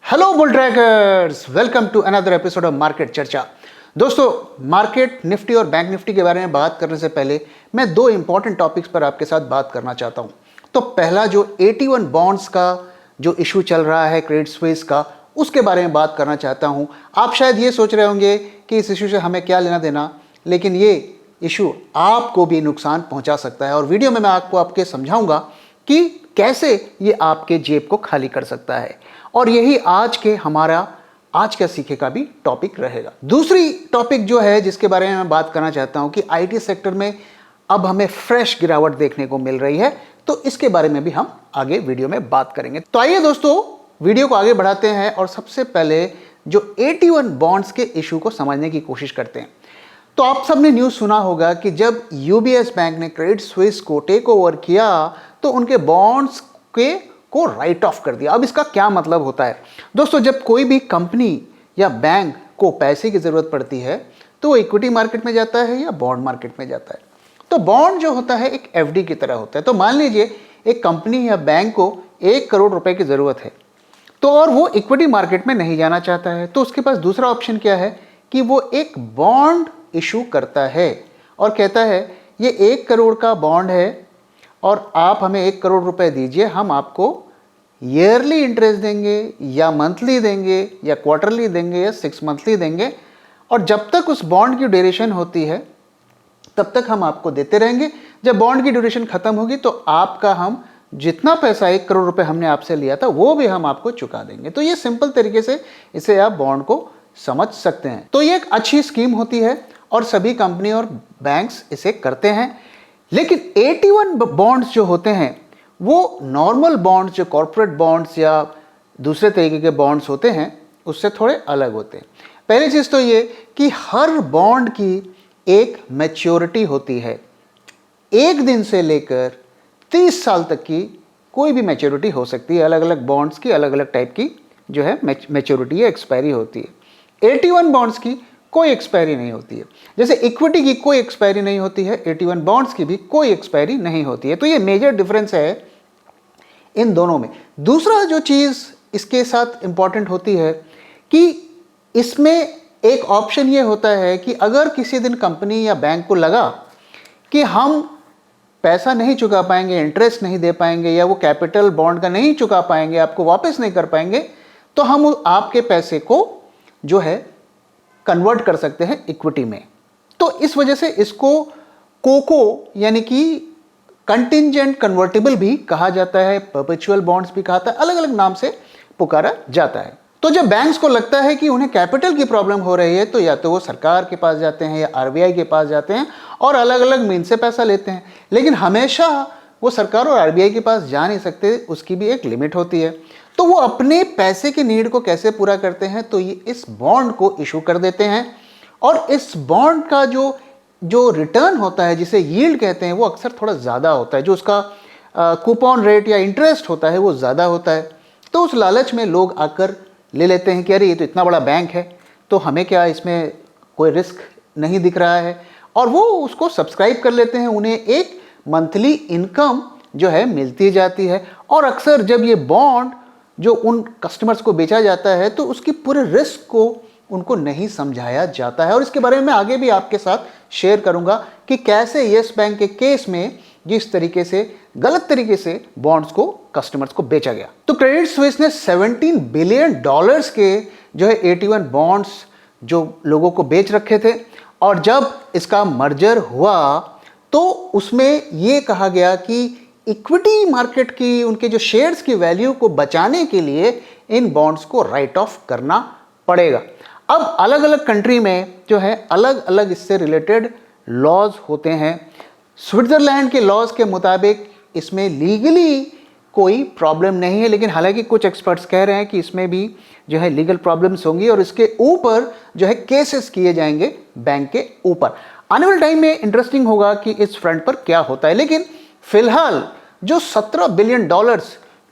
Hello bull trackers, welcome to another episode of market चर्चा। दोस्तों, market Nifty और bank Nifty के बारे में बात करने से पहले मैं दो इंपॉर्टेंट टॉपिक्स पर आपके साथ बात करना चाहता हूं। तो पहला जो 81 बॉन्ड्स का जो इशू चल रहा है क्रेडिट स्विस का, उसके बारे में बात करना चाहता हूं। आप शायद ये सोच रहे होंगे कि इस इशू से हमें क्या लेना देना, लेकिन ये इशू आपको भी नुकसान पहुंचा सकता है और वीडियो में मैं आपके समझाऊंगा कि कैसे ये आपके जेब को खाली कर सकता है। और यही आज का सीखे का भी टॉपिक रहेगा। दूसरी टॉपिक जो है जिसके बारे में मैं बात करना चाहता हूं कि आईटी सेक्टर में अब हमें फ्रेश गिरावट देखने को मिल रही है, तो इसके बारे में भी हम आगे वीडियो में बात करेंगे। तो आइए दोस्तों, वीडियो को आगे बढ़ाते हैं और सबसे पहले जो 81 बॉन्ड्स के इशू को समझने की कोशिश करते हैं। तो आप सबने न्यूज़ सुना होगा कि जब यूबीएस बैंक ने क्रेडिट स्विस को टेक ओवर किया तो उनके बॉन्ड्स को राइट ऑफ कर दिया। अब इसका क्या मतलब होता है दोस्तों? जब कोई भी कंपनी या बैंक को पैसे की ज़रूरत पड़ती है तो वो इक्विटी मार्केट में जाता है या बॉन्ड मार्केट में जाता है। तो बॉन्ड जो होता है एक एफडी की तरह होता है। तो मान लीजिए एक कंपनी या बैंक को 1 करोड़ रुपए की ज़रूरत है, तो और वो इक्विटी मार्केट में नहीं जाना चाहता है, तो उसके पास दूसरा ऑप्शन क्या है कि वो एक बॉन्ड इशू करता है और कहता है ये 1 करोड़ का बॉन्ड है और आप हमें 1 करोड़ रुपए दीजिए, हम आपको ईयरली इंटरेस्ट देंगे या मंथली देंगे या क्वार्टरली देंगे या 6 मंथली देंगे, और जब तक उस बॉन्ड की ड्यूरेशन होती है तब तक हम आपको देते रहेंगे। जब बॉन्ड की ड्यूरेशन खत्म होगी तो आपका हम जितना पैसा 1 करोड़ रुपए हमने आपसे लिया था वो भी हम आपको चुका देंगे। तो ये सिंपल तरीके से इसे आप बॉन्ड को समझ सकते हैं। तो ये एक अच्छी स्कीम होती है और सभी कंपनी और बैंक्स इसे करते हैं। लेकिन 81 बॉन्ड्स जो होते हैं वो नॉर्मल बॉन्ड्स, जो कॉर्पोरेट बॉन्ड्स या दूसरे तरीके के बॉन्ड्स होते हैं, उससे थोड़े अलग होते हैं। पहली चीज़ तो ये कि हर बॉन्ड की एक मैच्योरिटी होती है। 1 दिन से लेकर 30 साल तक की कोई भी मैच्योरिटी हो सकती है। अलग अलग बॉन्ड्स की अलग अलग टाइप की जो है मैच्योरिटी या एक्सपायरी होती है। 81 बॉन्ड्स की कोई एक्सपायरी नहीं होती है। जैसे इक्विटी की कोई एक्सपायरी नहीं होती है, 81 बॉन्ड्स की भी कोई एक्सपायरी नहीं होती है। तो ये मेजर डिफरेंस है इन दोनों में। दूसरा जो चीज़ इसके साथ इंपॉर्टेंट होती है कि इसमें एक ऑप्शन ये होता है कि अगर किसी दिन कंपनी या बैंक को लगा कि हम पैसा नहीं चुका पाएंगे, इंटरेस्ट नहीं दे पाएंगे या वो कैपिटल बॉन्ड का नहीं चुका पाएंगे, आपको वापस नहीं कर पाएंगे, तो हम आपके पैसे को जो है कन्वर्ट कर सकते हैं इक्विटी में। तो इस वजह से इसको कोको यानी कि कंटिंजेंट कन्वर्टेबल भी कहा जाता है, परपेचुअल बॉन्ड्स भी कहा जाता है, अलग अलग नाम से पुकारा जाता है। तो जब बैंक्स को लगता है कि उन्हें कैपिटल की प्रॉब्लम हो रही है तो या तो वो सरकार के पास जाते हैं या आरबीआई के पास जाते हैं और अलग अलग मीन से पैसा लेते हैं। लेकिन हमेशा वो सरकार और आरबीआई के पास जा नहीं सकते, उसकी भी एक लिमिट होती है। तो वो अपने पैसे की नीड को कैसे पूरा करते हैं, तो ये इस बॉन्ड को इशू कर देते हैं और इस बॉन्ड का जो रिटर्न होता है, जिसे यील्ड कहते हैं, वो अक्सर थोड़ा ज़्यादा होता है। जो उसका कूपन रेट या इंटरेस्ट होता है वो ज़्यादा होता है। तो उस लालच में लोग आकर ले लेते हैं कि अरे ये तो इतना बड़ा बैंक है, तो हमें क्या इसमें कोई रिस्क नहीं दिख रहा है, और वो उसको सब्सक्राइब कर लेते हैं। उन्हें एक मंथली इनकम जो है मिलती जाती है। और अक्सर जब ये बॉन्ड जो उन कस्टमर्स को बेचा जाता है तो उसकी पूरे रिस्क को उनको नहीं समझाया जाता है। और इसके बारे में मैं आगे भी आपके साथ शेयर करूंगा कि कैसे येस बैंक के केस में जिस तरीके से गलत तरीके से बॉन्ड्स को कस्टमर्स को बेचा गया। तो क्रेडिट स्विस ने $17 बिलियन के जो है 81 बॉन्ड्स जो लोगों को बेच रखे थे, और जब इसका मर्जर हुआ तो उसमें ये कहा गया कि इक्विटी मार्केट की उनके जो शेयर्स की वैल्यू को बचाने के लिए इन बॉन्ड्स को राइट ऑफ करना पड़ेगा। अब अलग अलग कंट्री में जो है अलग अलग इससे रिलेटेड लॉज होते हैं। स्विट्ज़रलैंड के लॉज के मुताबिक इसमें लीगली कोई प्रॉब्लम नहीं है, लेकिन हालांकि कुछ एक्सपर्ट्स कह रहे हैं कि इसमें भी जो है लीगल प्रॉब्लम्स होंगी और इसके ऊपर जो है केसेस किए जाएंगे बैंक के ऊपर। आने वाले टाइम में इंटरेस्टिंग होगा कि इस फ्रंट पर क्या होता है। लेकिन फिलहाल जो $17 बिलियन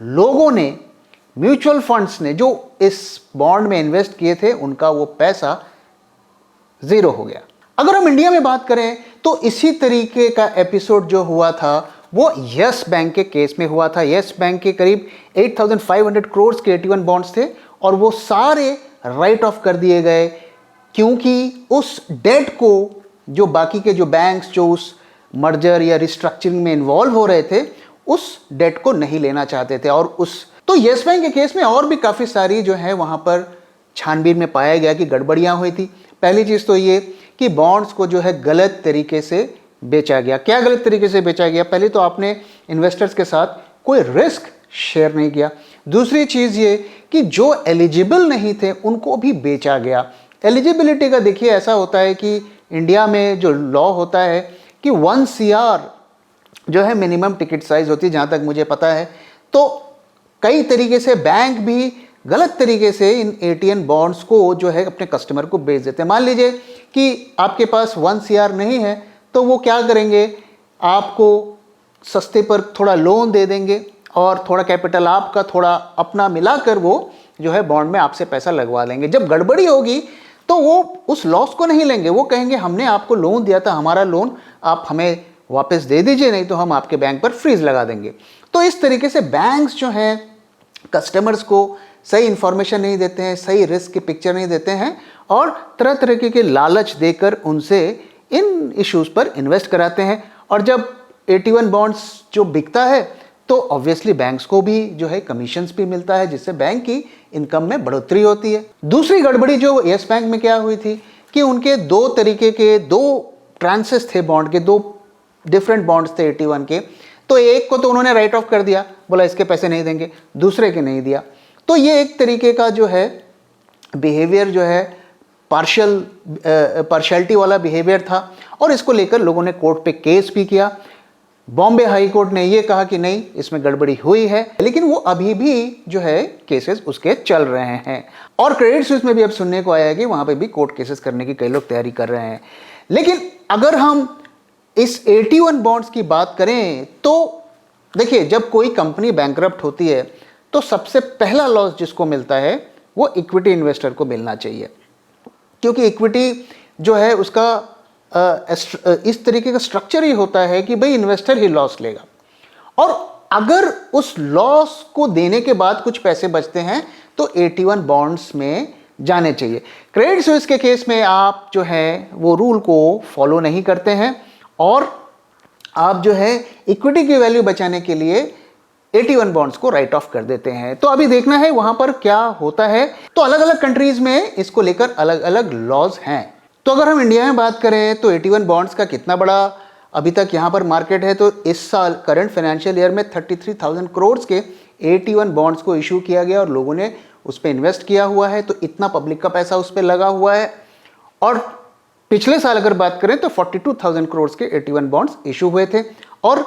लोगों ने, म्यूचुअल फंड्स ने जो इस बॉन्ड में इन्वेस्ट किए थे, उनका वो पैसा ज़ीरो हो गया। अगर हम इंडिया में बात करें तो इसी तरीके का एपिसोड जो हुआ था वो यस बैंक के केस में हुआ था। यस बैंक के करीब 8,500 करोड़ के 81 बॉन्ड्स थे और वो सारे राइट ऑफ कर दिए गए, क्योंकि उस डेट को जो बाकी के जो बैंक्स जो उस मर्जर या रिस्ट्रक्चरिंग में इन्वॉल्व हो रहे थे उस डेट को नहीं लेना चाहते थे। और उस तो येस बैंक के केस में और भी काफ़ी सारी जो है वहाँ पर छानबीन में पाया गया कि गड़बड़ियाँ हुई थी। पहली चीज़ तो ये कि बॉन्ड्स को जो है गलत तरीके से बेचा गया। क्या गलत तरीके से बेचा गया? पहले तो आपने इन्वेस्टर्स के साथ कोई रिस्क शेयर नहीं किया। दूसरी चीज़ ये कि जो एलिजिबल नहीं थे उनको भी बेचा गया। एलिजिबिलिटी का देखिए ऐसा होता है कि इंडिया में जो लॉ होता है कि 1 CR जो है मिनिमम टिकट साइज होती है, जहाँ तक मुझे पता है। तो कई तरीके से बैंक भी गलत तरीके से इन AT1 बॉन्ड्स को जो है अपने कस्टमर को बेच देते हैं। मान लीजिए कि आपके पास 1 CR नहीं है तो वो क्या करेंगे, आपको सस्ते पर थोड़ा लोन दे देंगे और थोड़ा कैपिटल आपका थोड़ा अपना मिलाकर वो जो है बॉन्ड में आपसे पैसा लगवा लेंगे। जब गड़बड़ी होगी तो वो उस लॉस को नहीं लेंगे, वो कहेंगे हमने आपको लोन दिया था, हमारा लोन आप हमें वापस दे दीजिए, नहीं तो हम आपके बैंक पर फ्रीज लगा देंगे। तो इस तरीके से बैंक्स जो हैं कस्टमर्स को सही इंफॉर्मेशन नहीं देते हैं, सही रिस्क की पिक्चर नहीं देते हैं और तरह तरह के लालच देकर उनसे इन इश्यूज़ पर इन्वेस्ट कराते हैं। और जब AT1 बॉन्ड्स जो बिकता है तो ऑब्वियसली बैंक्स को भी जो है कमीशंस भी मिलता है, जिससे बैंक की इनकम में बढ़ोतरी होती है। दूसरी गड़बड़ी जो येस बैंक में क्या हुई थी कि उनके 2 तरीके के 2 ट्रांसेस थे बॉन्ड के, 2 डिफरेंट बॉन्ड्स थे AT1 के। तो एक को तो उन्होंने राइट ऑफ कर दिया, बोला इसके पैसे नहीं देंगे, दूसरे के नहीं दिया। तो ये एक तरीके का जो है बिहेवियर जो है पार्शियलिटी वाला बिहेवियर था और इसको लेकर लोगों ने कोर्ट पे केस भी किया। बॉम्बे हाई कोर्ट ने ये कहा कि नहीं इसमें गड़बड़ी हुई है, लेकिन वो अभी भी जो है केसेस उसके चल रहे हैं। और क्रेडिट स्विस में भी अब सुनने को आया है कि वहाँ पे भी कोर्ट केसेस करने की कई लोग तैयारी कर रहे हैं। लेकिन अगर हम इस AT1 बॉन्ड्स की बात करें तो देखिए, जब कोई कंपनी बैंकरप्ट होती है तो सबसे पहला लॉस जिसको मिलता है वो इक्विटी इन्वेस्टर को मिलना चाहिए, क्योंकि इक्विटी जो है उसका इस तरीके का स्ट्रक्चर ही होता है कि भाई इन्वेस्टर ही लॉस लेगा और अगर उस लॉस को देने के बाद कुछ पैसे बचते हैं तो AT1 बॉन्ड्स में जाने चाहिए। क्रेडिट स्विस के केस में आप जो है वो रूल को फॉलो नहीं करते हैं और आप जो है इक्विटी की वैल्यू बचाने के लिए AT1 बॉन्ड्स को राइट ऑफ कर देते हैं। तो अभी देखना है वहां पर क्या होता है। तो अलग अलग कंट्रीज में इसको लेकर अलग अलग लॉज हैं। तो अगर हम इंडिया में बात करें तो AT1 बॉन्ड्स का कितना बड़ा अभी तक यहाँ पर मार्केट है, तो इस साल करंट फाइनेंशियल ईयर में 33,000 करोड़ के AT1 बॉन्ड्स को इशू किया गया और लोगों ने उस पर इन्वेस्ट किया हुआ है। तो इतना पब्लिक का पैसा उस पर लगा हुआ है। और पिछले साल अगर बात करें तो 42,000 करोड़ के AT1 बॉन्ड्स इशू हुए थे और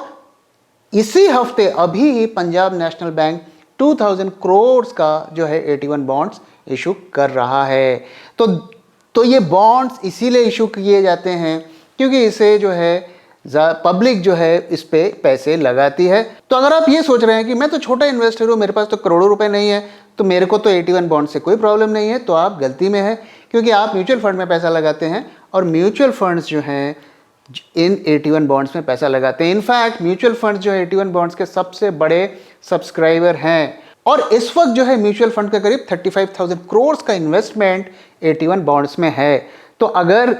इसी हफ्ते अभी पंजाब नेशनल बैंक 2,000 करोड़ का जो है AT1 बॉन्ड्स इशू कर रहा है। तो ये बॉन्ड्स इसीलिए इशू किए जाते हैं क्योंकि इसे जो है पब्लिक जो है इस पे पैसे लगाती है। तो अगर आप ये सोच रहे हैं कि मैं तो छोटा इन्वेस्टर हूँ, मेरे पास तो करोड़ों रुपए नहीं है, तो मेरे को तो AT1 बॉन्ड से कोई प्रॉब्लम नहीं है, तो आप गलती में है, क्योंकि आप म्यूचुअल फंड में पैसा लगाते हैं और म्यूचुअल फंड्स जो हैं इन AT1 बॉन्ड्स में पैसा लगाते हैं। इनफैक्ट म्यूचुअल फंड्स जो है AT1 बॉन्ड्स के सबसे बड़े सब्सक्राइबर हैं और इस वक्त जो है म्यूचुअल फंड का करीब 35,000 करोड़ का इन्वेस्टमेंट AT1 बॉन्ड्स में है। तो अगर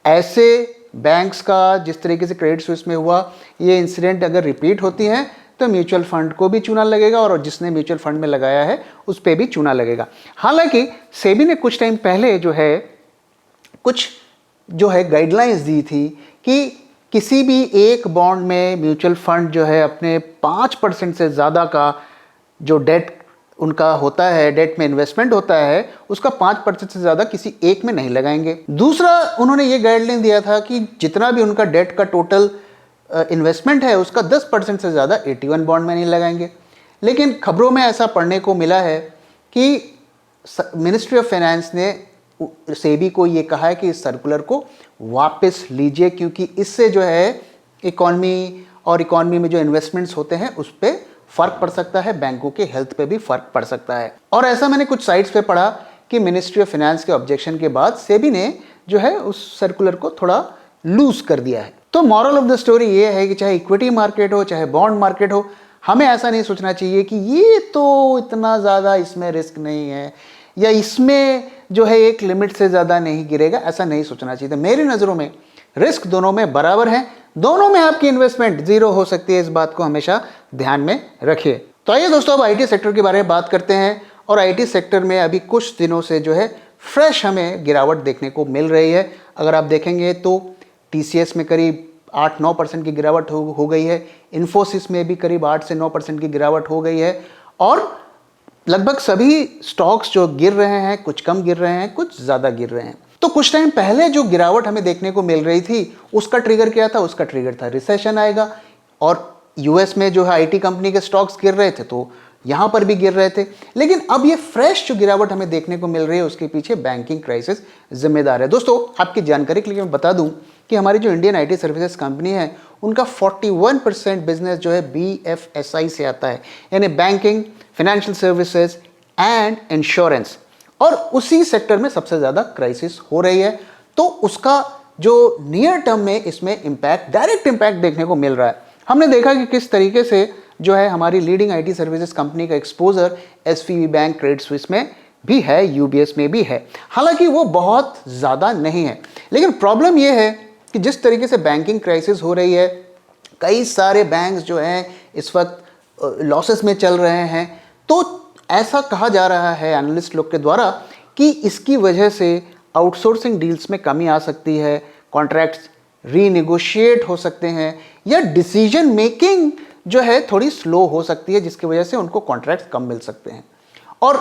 ऐसे बैंक्स का जिस तरीके से क्रेडिट स्विस में हुआ ये इंसिडेंट अगर रिपीट होती हैं तो म्यूचुअल फंड को भी चूना लगेगा और जिसने म्यूचुअल फंड में लगाया है उस पर भी चूना लगेगा। हालांकि सेबी ने कुछ टाइम पहले कुछ गाइडलाइंस दी थी कि किसी भी एक बॉन्ड में म्यूचुअल फंड जो है अपने 5% से ज़्यादा का जो डेट उनका होता है, डेट में इन्वेस्टमेंट होता है, उसका 5% से ज़्यादा किसी एक में नहीं लगाएंगे। दूसरा उन्होंने ये गाइडलाइन दिया था कि जितना भी उनका डेट का टोटल इन्वेस्टमेंट है उसका 10% से ज़्यादा AT1 बॉन्ड में नहीं लगाएंगे। लेकिन खबरों में ऐसा पढ़ने को मिला है कि मिनिस्ट्री ऑफ फाइनेंस ने सेबी को ये कहा है कि इस सर्कुलर को वापस लीजिए, क्योंकि इससे जो है इकॉनमी में जो इन्वेस्टमेंट्स होते हैं उस पर फ़र्क पड़ सकता है, बैंकों के हेल्थ पे भी फ़र्क पड़ सकता है। और ऐसा मैंने कुछ साइट्स पे पढ़ा कि मिनिस्ट्री ऑफ फाइनेंस के ऑब्जेक्शन के बाद सेबी ने जो है उस सर्कुलर को थोड़ा लूज कर दिया है। तो मॉरल ऑफ द स्टोरी ये है कि चाहे इक्विटी मार्केट हो चाहे बॉन्ड मार्केट हो, हमें ऐसा नहीं सोचना चाहिए कि ये तो इतना ज़्यादा इसमें रिस्क नहीं है या इसमें जो है एक लिमिट से ज़्यादा नहीं गिरेगा, ऐसा नहीं सोचना चाहिए। तो मेरी नज़रों में रिस्क दोनों में बराबर है, दोनों में आपकी इन्वेस्टमेंट जीरो हो सकती है, इस बात को हमेशा ध्यान में रखिए। तो आइए दोस्तों अब आईटी सेक्टर के बारे में बात करते हैं। और आईटी सेक्टर में अभी कुछ दिनों से जो है फ्रेश हमें गिरावट देखने को मिल रही है। अगर आप देखेंगे तो टीसीएस में करीब 8-9% की गिरावट हो गई है, इन्फोसिस में भी करीब 8 से 9% की गिरावट हो गई है, और लगभग सभी स्टॉक्स जो गिर रहे हैं, कुछ कम गिर रहे हैं, कुछ ज़्यादा गिर रहे हैं। तो कुछ टाइम पहले जो गिरावट हमें देखने को मिल रही थी उसका ट्रिगर क्या था? उसका ट्रिगर था रिसेशन आएगा, और यूएस में जो है आईटी कंपनी के स्टॉक्स गिर रहे थे तो यहाँ पर भी गिर रहे थे। लेकिन अब ये फ्रेश जो गिरावट हमें देखने को मिल रही है उसके पीछे बैंकिंग क्राइसिस जिम्मेदार है। दोस्तों आपकी जानकारी के लिए मैं बता दूं कि हमारी जो इंडियन आईटी सर्विसेज कंपनी है उनका 41% बिजनेस जो है बीएफएसआई से आता है, यानी banking, financial services and insurance, और उसी सेक्टर में सबसे ज़्यादा क्राइसिस हो रही है। तो उसका जो नियर टर्म में इसमें इम्पैक्ट, डायरेक्ट इम्पैक्ट देखने को मिल रहा है। हमने देखा कि किस तरीके से जो है हमारी लीडिंग आईटी सर्विसेज कंपनी का exposure SVB bank, Credit Suisse में भी है, यूबीएस में भी है। हालांकि वो बहुत ज़्यादा नहीं है, लेकिन प्रॉब्लम ये है कि जिस तरीके से बैंकिंग क्राइसिस हो रही है, कई सारे बैंक्स जो हैं इस वक्त लॉसेस में चल रहे हैं। तो ऐसा कहा जा रहा है एनालिस्ट लोग के द्वारा कि इसकी वजह से आउटसोर्सिंग डील्स में कमी आ सकती है, कॉन्ट्रैक्ट्स रीनेगोशिएट हो सकते हैं, या डिसीजन मेकिंग जो है थोड़ी स्लो हो सकती है, जिसकी वजह से उनको कॉन्ट्रैक्ट्स कम मिल सकते हैं। और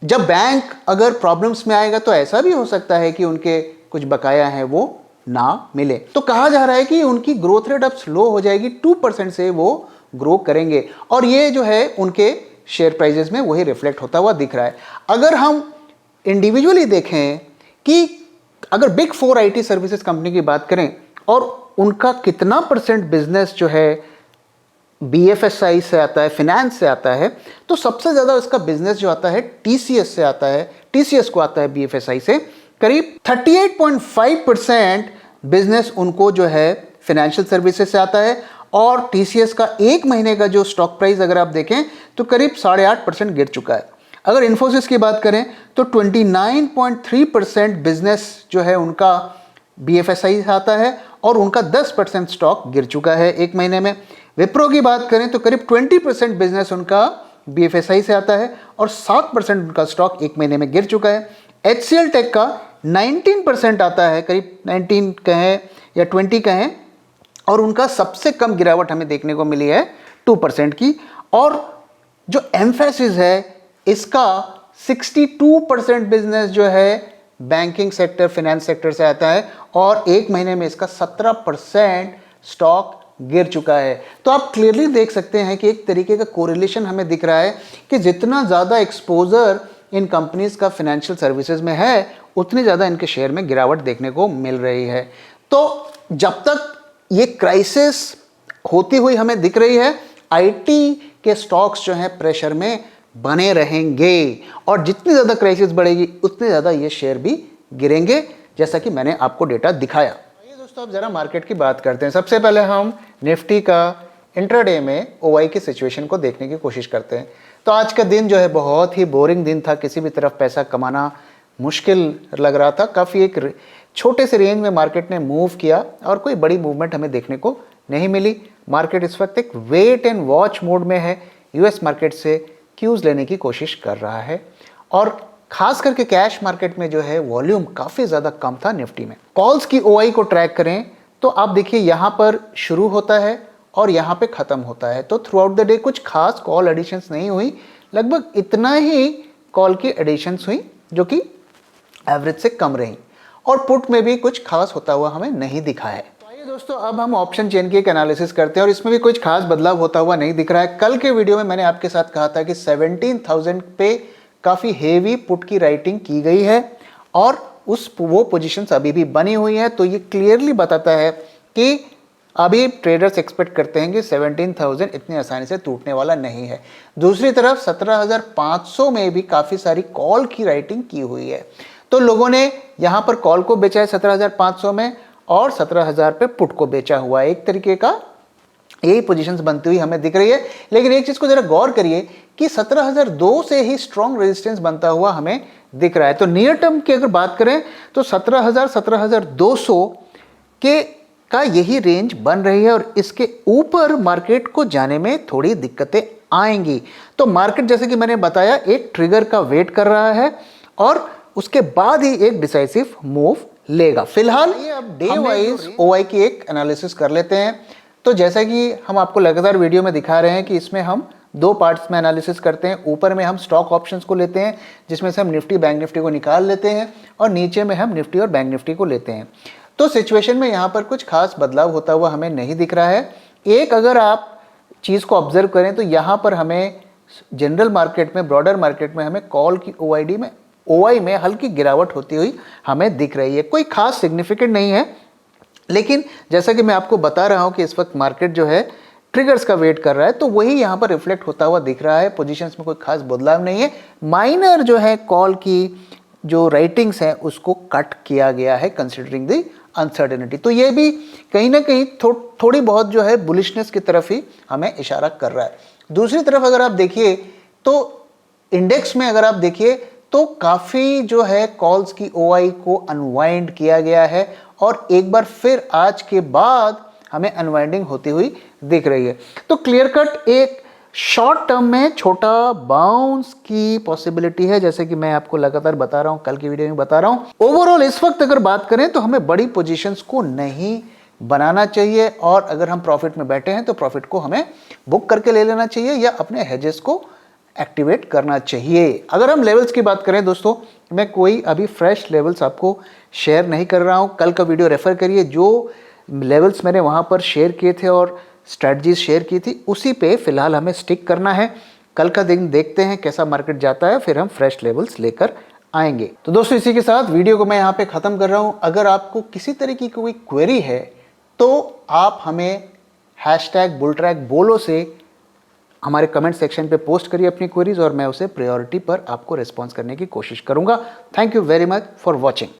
जब बैंक अगर प्रॉब्लम्स में आएगा तो ऐसा भी हो सकता है कि उनके कुछ बकाया हैं वो ना मिले। तो कहा जा रहा है कि उनकी ग्रोथ रेट अब स्लो हो जाएगी, 2% से वो ग्रो करेंगे, और ये जो है उनके शेयर प्राइजेस में वही रिफ्लेक्ट होता हुआ दिख रहा है। अगर हम इंडिविजुअली देखें कि अगर बिग 4 आईटी सर्विसेज कंपनी की बात करें और उनका कितना परसेंट बिजनेस जो है बीएफएसआई से आता है, फिनेंस से आता है, तो सबसे ज़्यादा उसका बिजनेस जो आता है टीसीएस से आता है, टीसीएस को आता है बीएफएसआई से। करीब 38.5% बिजनेस उनको जो है फाइनेंशियल सर्विसेज से आता है, और टीसीएस का एक महीने का जो स्टॉक प्राइस अगर आप देखें तो करीब 8.5% गिर चुका है। अगर इन्फोसिस की बात करें तो 29.3% बिजनेस जो है उनका बीएफएसआई से आता है, और उनका 10% स्टॉक गिर चुका है एक महीने में। विप्रो की बात करें तो करीब 20% बिजनेस उनका बीएफएसआई से आता है, और 7% उनका स्टॉक एक महीने में गिर चुका है। एचसीएल टेक का 19% आता है, करीब 19 कहें या 20 कहें, और उनका सबसे कम गिरावट हमें देखने को मिली है 2% की। और जो एम्फेसिस है इसका 62% बिजनेस जो है बैंकिंग सेक्टर, फाइनेंस सेक्टर से आता है, और एक महीने में इसका 17% स्टॉक गिर चुका है। तो आप क्लियरली देख सकते हैं कि एक तरीके का कोरिलेशन हमें दिख रहा है कि जितना ज़्यादा एक्सपोजर इन कंपनीज का फाइनेंशियल सर्विसेज में है उतनी ज़्यादा इनके शेयर में गिरावट देखने को मिल रही है। तो जब तक ये क्राइसिस होती हुई हमें दिख रही है, आईटी के स्टॉक्स जो हैं प्रेशर में बने रहेंगे, और जितनी ज़्यादा क्राइसिस बढ़ेगी उतने ज़्यादा ये शेयर भी गिरेंगे, जैसा कि मैंने आपको डेटा दिखाया। ये दोस्तों अब ज़रा मार्केट की बात करते हैं। सबसे पहले हम निफ्टी का इंट्राडे में ओवाई की सिचुएशन को देखने की कोशिश करते हैं। तो आज का दिन जो है बहुत ही बोरिंग दिन था, किसी भी तरफ पैसा कमाना मुश्किल लग रहा था। काफ़ी एक छोटे से रेंज में मार्केट ने मूव किया और कोई बड़ी मूवमेंट हमें देखने को नहीं मिली। मार्केट इस वक्त एक वेट एंड वॉच मोड में है, यूएस मार्केट से क्यूज लेने की कोशिश कर रहा है, और खास करके कैश मार्केट में जो है वॉल्यूम काफ़ी ज़्यादा कम था निफ्टी में। कॉल्स की ओआई को ट्रैक करें तो आप देखिए यहाँ पर शुरू होता है और यहाँ पे ख़त्म होता है। तो थ्रू आउट द डे कुछ खास कॉल एडिशंस नहीं हुई, लगभग इतना ही कॉल की एडिशंस हुई जो कि एवरेज से कम रही, और पुट में भी कुछ खास होता हुआ हमें नहीं दिखा है। तो आइए दोस्तों अब हम ऑप्शन चेन की एक एनालिसिस करते हैं, और इसमें भी कुछ खास बदलाव होता हुआ नहीं दिख रहा है। कल के वीडियो में मैंने आपके साथ कहा था कि 17,000 पे काफ़ी हेवी पुट की राइटिंग की गई है, और वो पोजीशंस अभी भी बनी हुई है। तो ये क्लियरली बताता है कि अभी ट्रेडर्स एक्सपेक्ट करते हैं कि 17,000 इतनी आसानी से टूटने वाला नहीं है। दूसरी तरफ 17,500 में भी काफ़ी सारी कॉल की राइटिंग की हुई है, तो लोगों ने यहाँ पर कॉल को बेचा है 17,500 में, और 17,000 पे पुट को बेचा हुआ है। एक तरीके का यही पोजीशंस बनती हुई हमें दिख रही है। लेकिन एक चीज को जरा गौर करिए कि 17,002 से ही स्ट्रॉन्ग रेजिस्टेंस बनता हुआ हमें दिख रहा है। तो नियर टर्म की अगर बात करें तो 17,000 17,200 के का यही रेंज बन रही है और इसके ऊपर मार्केट को जाने में थोड़ी दिक्कतें आएंगी। तो मार्केट जैसे कि मैंने बताया एक ट्रिगर का वेट कर रहा है और उसके बाद ही एक डिसाइसिव मूव लेगा। फिलहाल ये अब डे वाइज ओआई की एक एनालिसिस कर लेते हैं। तो जैसा कि हम आपको लगातार वीडियो में दिखा रहे हैं कि इसमें हम दो पार्ट्स में एनालिसिस करते हैं। ऊपर में हम स्टॉक ऑप्शंस को लेते हैं जिसमें से हम निफ्टी बैंक निफ्टी को निकाल लेते हैं और नीचे में हम निफ्टी और बैंक निफ्टी को लेते हैं। तो सिचुएशन में यहाँ पर कुछ खास बदलाव होता हुआ हमें नहीं दिख रहा है। एक अगर आप चीज़ को ऑब्जर्व करें तो यहाँ पर हमें जनरल मार्केट में, ब्रॉडर मार्केट में हमें कॉल की ओआई में हल्की गिरावट होती हुई हमें दिख रही है। कोई खास सिग्निफिकेंट नहीं है, लेकिन जैसा कि मैं आपको बता रहा हूं कि इस वक्त मार्केट जो है ट्रिगर्स का वेट कर रहा है, तो वही यहां पर रिफ्लेक्ट होता हुआ दिख रहा है। पोजीशंस में कोई खास बदलाव नहीं है। माइनर जो है कॉल की जो राइटिंग्स हैं उसको कट किया गया है कंसिडरिंग द अनसर्टेनिटी। तो ये भी कहीं ना कहीं थोड़ी बहुत जो है बुलिशनेस की तरफ ही हमें इशारा कर रहा है। दूसरी तरफ अगर आप देखिए तो इंडेक्स में अगर आप देखिए तो काफी जो है कॉल्स की ओआई को अनवाइंड किया गया है और एक बार फिर आज के बाद हमें अनवाइंडिंग होती हुई दिख रही है। तो क्लियर कट एक शॉर्ट टर्म में छोटा बाउंस की पॉसिबिलिटी है, जैसे कि मैं आपको लगातार बता रहा हूं, कल की वीडियो में बता रहा हूं। ओवरऑल इस वक्त अगर बात करें तो हमें बड़ी पोजीशंस को नहीं बनाना चाहिए और अगर हम प्रॉफिट में बैठे हैं तो प्रॉफिट को हमें बुक करके ले लेना चाहिए या अपने हेजेस को एक्टिवेट करना चाहिए। अगर हम लेवल्स की बात करें दोस्तों, मैं कोई अभी फ्रेश लेवल्स आपको शेयर नहीं कर रहा हूं। कल का वीडियो रेफर करिए, जो लेवल्स मैंने वहां पर शेयर किए थे और स्ट्रैटेजीज शेयर की थी उसी पे फिलहाल हमें स्टिक करना है। कल का दिन देखते हैं कैसा मार्केट जाता है, फिर हम फ्रेश लेवल्स लेकर आएंगे। तो दोस्तों इसी के साथ वीडियो को मैं यहाँ पे खत्म कर रहा हूँ। अगर आपको किसी तरीके की कोई क्वेरी है तो आप हमें #bulltrackbolo से हमारे कमेंट सेक्शन पे पोस्ट करिए अपनी क्वेरीज और मैं उसे प्रायोरिटी पर आपको रिस्पॉन्स करने की कोशिश करूंगा। Thank you very much for watching.